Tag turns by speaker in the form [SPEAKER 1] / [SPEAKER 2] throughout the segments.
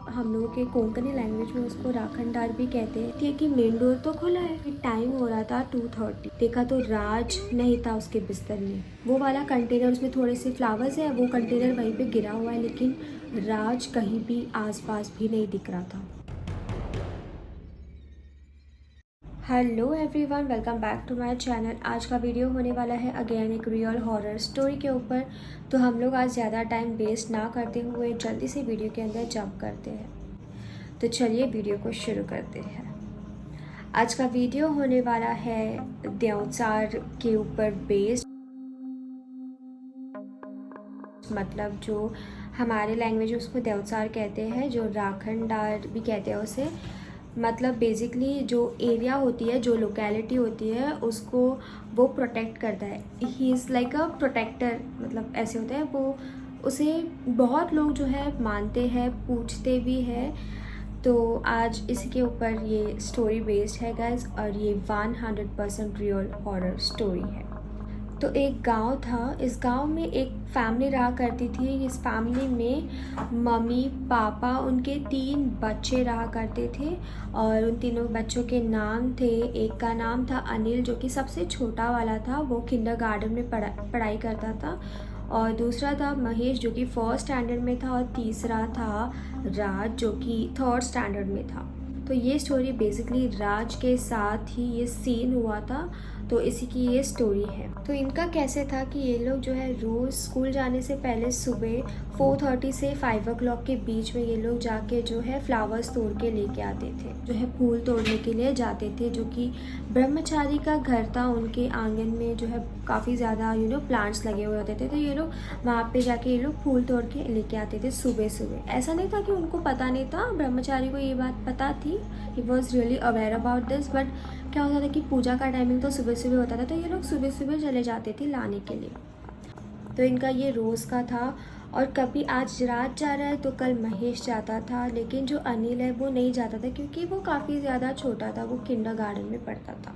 [SPEAKER 1] हम लोगों के कोंकणी लैंग्वेज में उसको राखनदार भी कहते हैं। थी कि मेन डोर तो खुला है, टाइम हो रहा था 2:30। देखा तो राज नहीं था उसके बिस्तर में। वो वाला कंटेनर, उसमें थोड़े से फ्लावर्स है, वो कंटेनर वहीं पे गिरा हुआ है, लेकिन राज कहीं भी आसपास भी नहीं दिख रहा था। Hello everyone, welcome back to my channel. आज का वीडियो होने वाला है अगेन एक रियल हॉरर स्टोरी के ऊपर। तो हम लोग आज ज़्यादा टाइम वेस्ट ना करते हुए जल्दी से वीडियो के अंदर जंप करते हैं। तो चलिए वीडियो को शुरू करते हैं। आज का वीडियो होने वाला है देवचार के ऊपर बेस्ड, मतलब जो हमारे लैंग्वेज में उसको देवचार कहते हैं, जो राखनदार भी कहते हैं उसे। मतलब बेसिकली जो एरिया होती है, जो लोकेलिटी होती है, उसको वो प्रोटेक्ट करता है। He is like a protector, मतलब ऐसे होता है वो। उसे बहुत लोग जो है मानते हैं, पूछते भी हैं। तो आज इसी के ऊपर ये स्टोरी बेस्ड है गाइस, और ये 100% रियल हॉरर स्टोरी है। तो एक गांव था। इस गांव में एक फैमिली रहा करती थी। इस फैमिली में मम्मी पापा, उनके 3 बच्चे रहा करते थे। और उन तीनों बच्चों के नाम थे, एक का नाम था अनिल, जो कि सबसे छोटा वाला था, वो किंडरगार्टन में पढ़ाई करता था। और दूसरा था महेश, जो कि 4th स्टैंडर्ड में था। और तीसरा था राज, जो कि 3rd स्टैंडर्ड में था। तो ये स्टोरी बेसिकली राज के साथ ही ये सीन हुआ था, तो इसी की ये स्टोरी है। तो इनका कैसे था कि ये लोग जो है रोज़ स्कूल जाने से पहले सुबह 4:30 से 5 o'clock के बीच में ये लोग जाके जो है फ्लावर्स तोड़ के लेके आते थे, जो है फूल तोड़ने के लिए जाते थे। जो कि ब्रह्मचारी का घर था, उनके आंगन में जो है काफ़ी ज़्यादा प्लांट्स लगे हुए होते थे। तो ये लोग वहाँ पे जाके ये लोग फूल तोड़ के लेके आते थे सुबह सुबह। ऐसा नहीं था कि उनको पता नहीं था, ब्रह्मचारी को ये बात पता थी, he was really aware about this. But क्या होता था कि पूजा का टाइमिंग तो सुबह सुबह होता था, तो ये लोग सुबह सुबह चले जाते थे लाने के लिए। तो इनका ये रोज़ का था। और कभी आज रात जा रहा है तो कल महेश जाता था, लेकिन जो अनिल है वो नहीं जाता था, क्योंकि वो काफ़ी ज़्यादा छोटा था, वो किंडरगार्टन में पढ़ता था।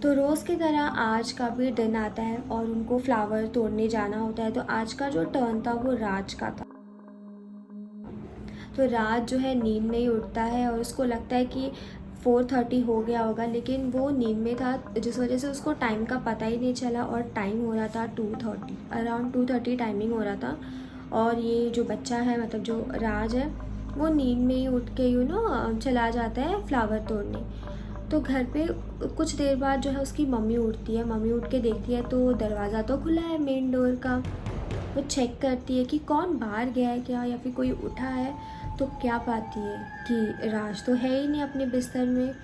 [SPEAKER 1] तो रोज़ की तरह आज का भी दिन आता है और उनको फ्लावर तोड़ने जाना होता है। तो आज का जो टर्न था वो राज का था। तो राज जो है नींद में ही उठता है और उसको लगता है कि 4:30 हो गया होगा, लेकिन वो नींद में था, जिस वजह से उसको टाइम का पता ही नहीं चला। और टाइम हो रहा था 2:30, अराउंड 2:30 टाइमिंग हो रहा था। और ये जो बच्चा है, मतलब जो राज है, वो नींद में ही उठ के चला जाता है फ्लावर तोड़ने। तो घर पे कुछ देर बाद जो है उसकी मम्मी उठती है। मम्मी उठ के देखती है तो दरवाज़ा तो खुला है मेन डोर का। वो चेक करती है कि कौन बाहर गया है क्या, या फिर कोई उठा है। तो क्या पाती है कि राज तो है ही नहीं अपने बिस्तर में।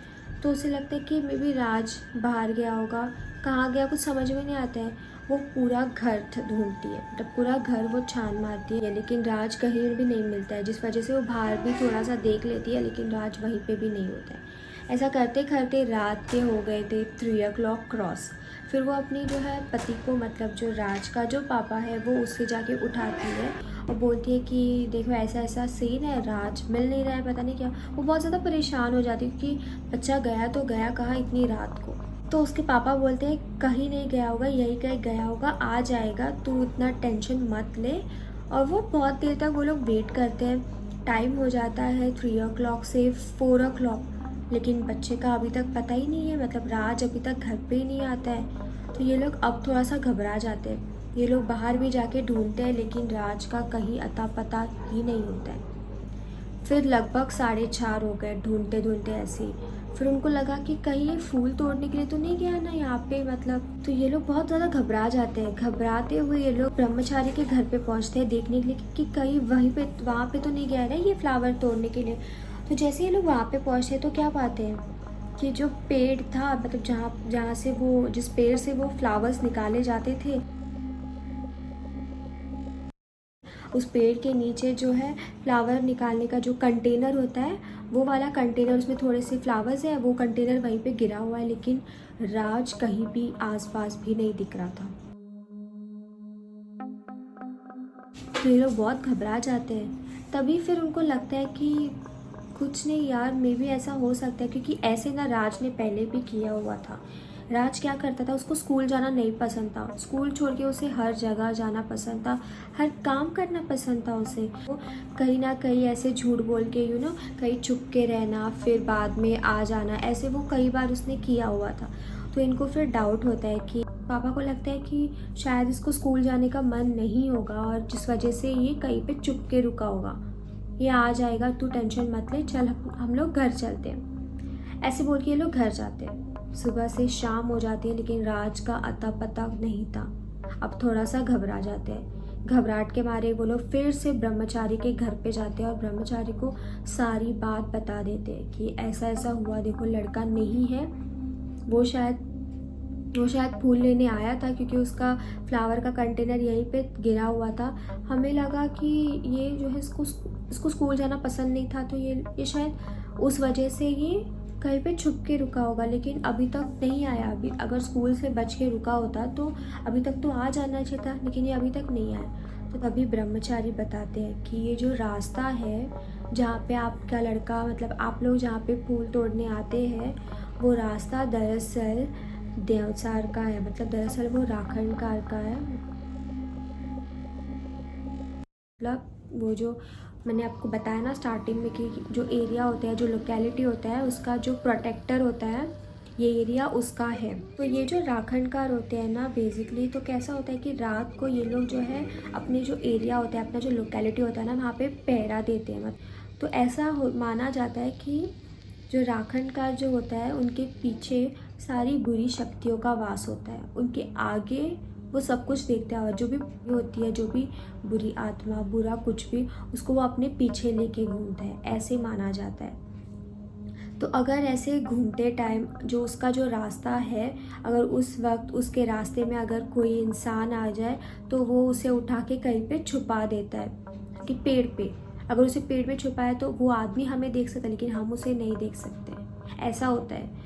[SPEAKER 1] तो उसे लगता है कि मे बी राज बाहर गया होगा, कहाँ गया कुछ समझ में नहीं आता है। वो पूरा घर ढूंढती है, मतलब पूरा घर वो छान मारती है, लेकिन राज कहीं भी नहीं मिलता है। जिस वजह से वो बाहर भी थोड़ा सा देख लेती है, लेकिन राज वहीं पे भी नहीं होता है। ऐसा करते करते रात के हो गए थे 3 o'clock क्रॉस। फिर वो अपनी जो है पति को, मतलब जो राज का जो पापा है, वो उससे जाके उठाती है और बोलती है कि देखो ऐसा ऐसा सीन है, राज मिल नहीं रहा है, पता नहीं क्या। वो बहुत ज़्यादा परेशान हो जाती है, क्योंकि बच्चा गया तो गया कहाँ इतनी रात को। तो उसके पापा बोलते हैं कहीं नहीं गया होगा, यही कहीं गया होगा, आ जाएगा, तू इतना टेंशन मत ले। और वो बहुत देर तक वो लोग वेट करते हैं। टाइम हो जाता है 3 o'clock से 4 o'clock, लेकिन बच्चे का अभी तक पता ही नहीं है, मतलब राज अभी तक घर पे ही नहीं आता है। तो ये लोग अब थोड़ा सा घबरा जाते हैं। ये लोग बाहर भी जाके ढूंढते हैं, लेकिन राज का कहीं अता पता ही नहीं होता है। फिर लगभग 4:30 हो गए ढूंढते ढूंढते ऐसे ही। फिर उनको लगा कि कहीं ये फूल तोड़ने के लिए तो नहीं गया ना यहाँ पे, मतलब। तो ये लोग बहुत ज़्यादा घबरा जाते हैं। घबराते हुए ये लोग ब्रह्मचारी के घर पे पहुँचते हैं देखने के लिए कि कहीं वहाँ पे तो नहीं गया है ना ये फ्लावर तोड़ने के लिए। तो जैसे ये लोग वहाँ पे पहुँचते तो क्या पाते हैं कि जो पेड़ था, मतलब जहाँ जहाँ से वो, जिस पेड़ से वो फ्लावर्स निकाले जाते थे, उस पेड़ के नीचे जो है फ्लावर निकालने का जो कंटेनर होता है, वो वाला कंटेनर, उसमें थोड़े से फ्लावर्स है, वो कंटेनर वहीं पे गिरा हुआ है, लेकिन राज कहीं भी आसपास भी नहीं दिख रहा था। तो ये लोग बहुत घबरा जाते हैं। तभी फिर उनको लगता है कि कुछ नहीं यार, मे भी ऐसा हो सकता है, क्योंकि ऐसे ना राज ने पहले भी किया हुआ था। राज क्या करता था, उसको स्कूल जाना नहीं पसंद था, स्कूल छोड़ के उसे हर जगह जाना पसंद था, हर काम करना पसंद था उसे। वो कहीं ना कहीं ऐसे झूठ बोल के कहीं छुप के रहना, फिर बाद में आ जाना, ऐसे वो कई बार उसने किया हुआ था। तो इनको फिर डाउट होता है कि पापा को लगता है कि शायद इसको स्कूल जाने का मन नहीं होगा और जिस वजह से ये कहीं पे चुप के रुका होगा, ये आ जाएगा, तू टेंशन मत ले, चल हम लोग घर चलते हैं। ऐसे बोल के ये लोग घर जाते हैं। सुबह से शाम हो जाती है लेकिन राज का अता पता नहीं था। अब थोड़ा सा घबरा जाते हैं। घबराहट के मारे वो लोग फिर से ब्रह्मचारी के घर पे जाते हैं और ब्रह्मचारी को सारी बात बता देते हैं कि ऐसा ऐसा हुआ, देखो लड़का नहीं है, वो शायद फूल लेने आया था क्योंकि उसका फ्लावर का कंटेनर यहीं पे गिरा हुआ था। हमें लगा कि ये जो है इसको स्कूल जाना पसंद नहीं था, तो ये शायद उस वजह से ये कहीं पे छुप के रुका होगा, लेकिन अभी तक नहीं आया। अभी अगर स्कूल से बच के रुका होता तो अभी तक तो आ जाना चाहिए था, लेकिन ये अभी तक नहीं आया। तो तभी ब्रह्मचारी बताते हैं कि ये जो रास्ता है जहाँ पे आपका लड़का, मतलब आप लोग जहाँ पे फूल तोड़ने आते हैं, वो रास्ता दरअसल देवसार का है, मतलब दरअसल वो राखणकार का है। मतलब वो जो मैंने आपको बताया ना स्टार्टिंग में कि जो एरिया होता है, जो लोकेलिटी होता है, उसका जो प्रोटेक्टर होता है, ये एरिया उसका है। तो ये जो राखणकार होते हैं ना, बेसिकली तो कैसा होता है कि रात को ये लोग जो है अपने जो एरिया होता है, अपना जो लोकेलिटी होता है ना, वहाँ पे पहरा देते हैं। तो ऐसा माना जाता है कि जो राखणकार जो होता है उनके पीछे सारी बुरी शक्तियों का वास होता है, उनके आगे वो सब कुछ देखता है और जो भी होती है, जो भी बुरी आत्मा, बुरा कुछ भी, उसको वो अपने पीछे लेके घूमता है, ऐसे माना जाता है। तो अगर ऐसे घूमते टाइम जो उसका जो रास्ता है, अगर उस वक्त उसके रास्ते में अगर कोई इंसान आ जाए तो वो उसे उठा के कहीं पे छुपा देता है कि पेड़ पे, अगर उसे पेड़ में छुपाए तो वो आदमी हमें देख सकता है लेकिन हम उसे नहीं देख सकते, ऐसा होता है।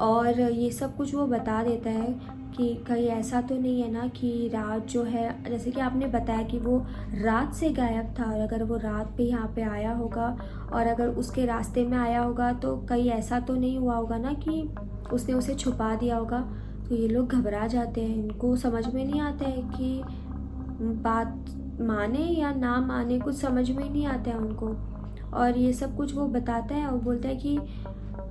[SPEAKER 1] और ये सब कुछ वो बता देता है कि कहीं ऐसा तो नहीं है ना कि रात जो है, जैसे कि आपने बताया कि वो रात से गायब था, और अगर वो रात पे यहाँ पे आया होगा और अगर उसके रास्ते में आया होगा तो कहीं ऐसा तो नहीं हुआ होगा ना कि उसने उसे छुपा दिया होगा। तो ये लोग घबरा जाते हैं, इनको समझ में नहीं आता है कि बात माने या ना माने, कुछ समझ में नहीं आता है उनको। और ये सब कुछ वो बताता है और बोलता है कि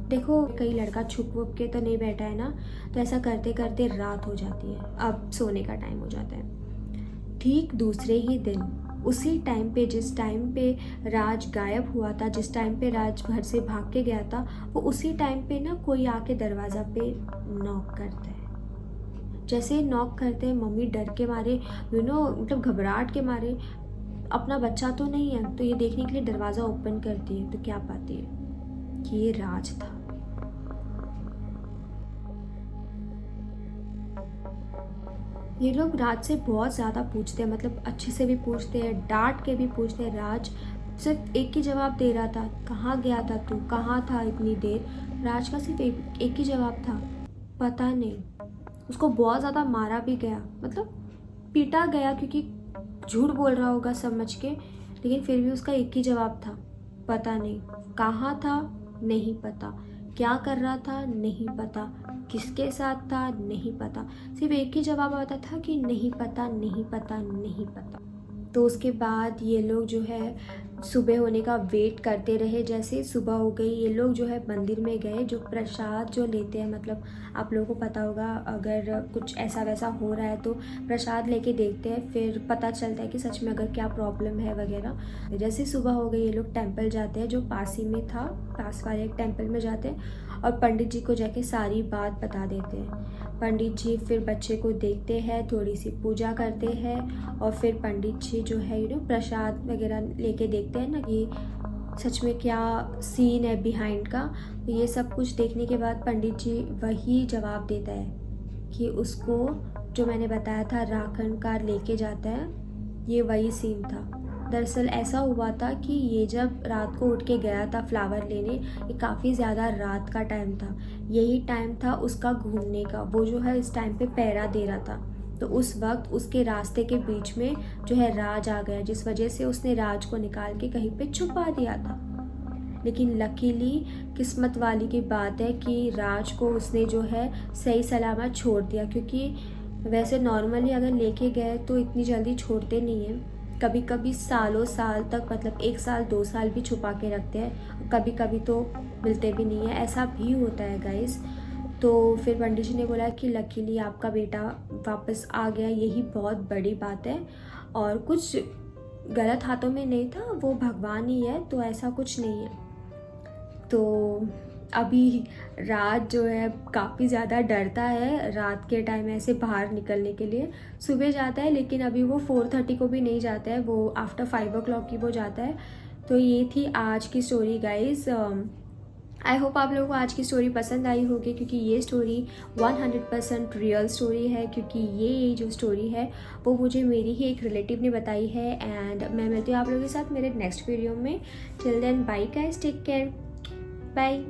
[SPEAKER 1] देखो कहीं लड़का छुप वुप के तो नहीं बैठा है ना। तो ऐसा करते करते रात हो जाती है, अब सोने का टाइम हो जाता है। ठीक दूसरे ही दिन उसी टाइम पे, जिस टाइम पे राज गायब हुआ था, जिस टाइम पे राज घर से भाग के गया था, वो उसी टाइम पे ना कोई आके दरवाज़ा पे नॉक करता है। जैसे ही नॉक करते हैं, मम्मी डर के मारे मतलब घबराहट के मारे, अपना बच्चा तो नहीं है, तो ये देखने के लिए दरवाज़ा ओपन करती है तो क्या पाती है कि ये राज था। ये लोग राज से बहुत ज़्यादा पूछते हैं, मतलब अच्छे से भी पूछते हैं, डांट के भी पूछते हैं। राज सिर्फ एक ही जवाब दे रहा था, कहाँ गया था तू, कहाँ था इतनी देर। राज का सिर्फ एक ही जवाब था, पता नहीं। उसको बहुत ज़्यादा मारा भी गया, मतलब पीटा गया, क्योंकि झूठ बोल रहा होगा समझ के, लेकिन फिर भी उसका एक ही जवाब था, पता नहीं। कहाँ था नहीं पता, क्या कर रहा था नहीं पता, किसके साथ था नहीं पता, सिर्फ एक ही जवाब आता था कि नहीं पता नहीं पता नहीं पता। तो उसके बाद ये लोग जो है सुबह होने का वेट करते रहे। जैसे ही सुबह हो गई, ये लोग जो है मंदिर में गए, जो प्रसाद जो लेते हैं, मतलब आप लोगों को पता होगा अगर कुछ ऐसा वैसा हो रहा है तो प्रसाद लेके देखते हैं, फिर पता चलता है कि सच में अगर क्या प्रॉब्लम है वगैरह। जैसे सुबह हो गई, ये लोग टेम्पल जाते हैं, जो पास ही में था, पास वाले एक टेम्पल में जाते हैं और पंडित जी को जाके सारी बात बता देते हैं। पंडित जी फिर बच्चे को देखते हैं, थोड़ी सी पूजा करते हैं और फिर पंडित जी जो है प्रसाद वगैरह लेके देखते हैं ना कि सच में क्या सीन है बिहाइंड का। तो ये सब कुछ देखने के बाद पंडित जी वही जवाब देता है कि उसको जो मैंने बताया था राखणकार लेके जाता है, ये वही सीन था। दरअसल ऐसा हुआ था कि ये जब रात को उठ के गया था फ्लावर लेने, ये काफ़ी ज़्यादा रात का टाइम था, यही टाइम था उसका घूमने का। वो जो है इस टाइम पे पहरा दे रहा था, तो उस वक्त उसके रास्ते के बीच में जो है राज आ गया, जिस वजह से उसने राज को निकाल के कहीं पे छुपा दिया था। लेकिन लकीली किस्मत वाली की बात है कि राज को उसने जो है सही सलामत छोड़ दिया, क्योंकि वैसे नॉर्मली अगर लेके गए तो इतनी जल्दी छोड़ते नहीं हैं, कभी कभी सालों साल तक, मतलब 1 साल 2 साल भी छुपा के रखते हैं, कभी कभी तो मिलते भी नहीं है, ऐसा भी होता है गाइस। तो फिर पंडित जी ने बोला कि लकीली आपका बेटा वापस आ गया, यही बहुत बड़ी बात है, और कुछ गलत हाथों में नहीं था, वो भगवान ही है, तो ऐसा कुछ नहीं है। तो अभी रात जो है काफ़ी ज़्यादा डरता है रात के टाइम ऐसे बाहर निकलने के लिए। सुबह जाता है लेकिन अभी वो 4:30 को भी नहीं जाता है, वो आफ्टर 5 o'clock की वो जाता है। तो ये थी आज की स्टोरी गाइस। आई होप आप लोगों को आज की स्टोरी पसंद आई होगी, क्योंकि ये स्टोरी 100% रियल स्टोरी है, क्योंकि ये जो स्टोरी है वो मुझे मेरी ही एक रिलेटिव ने बताई है। एंड मैं मिलती हूँ आप लोगों के साथ मेरे नेक्स्ट वीडियो में। Till then bye guys, take care, bye.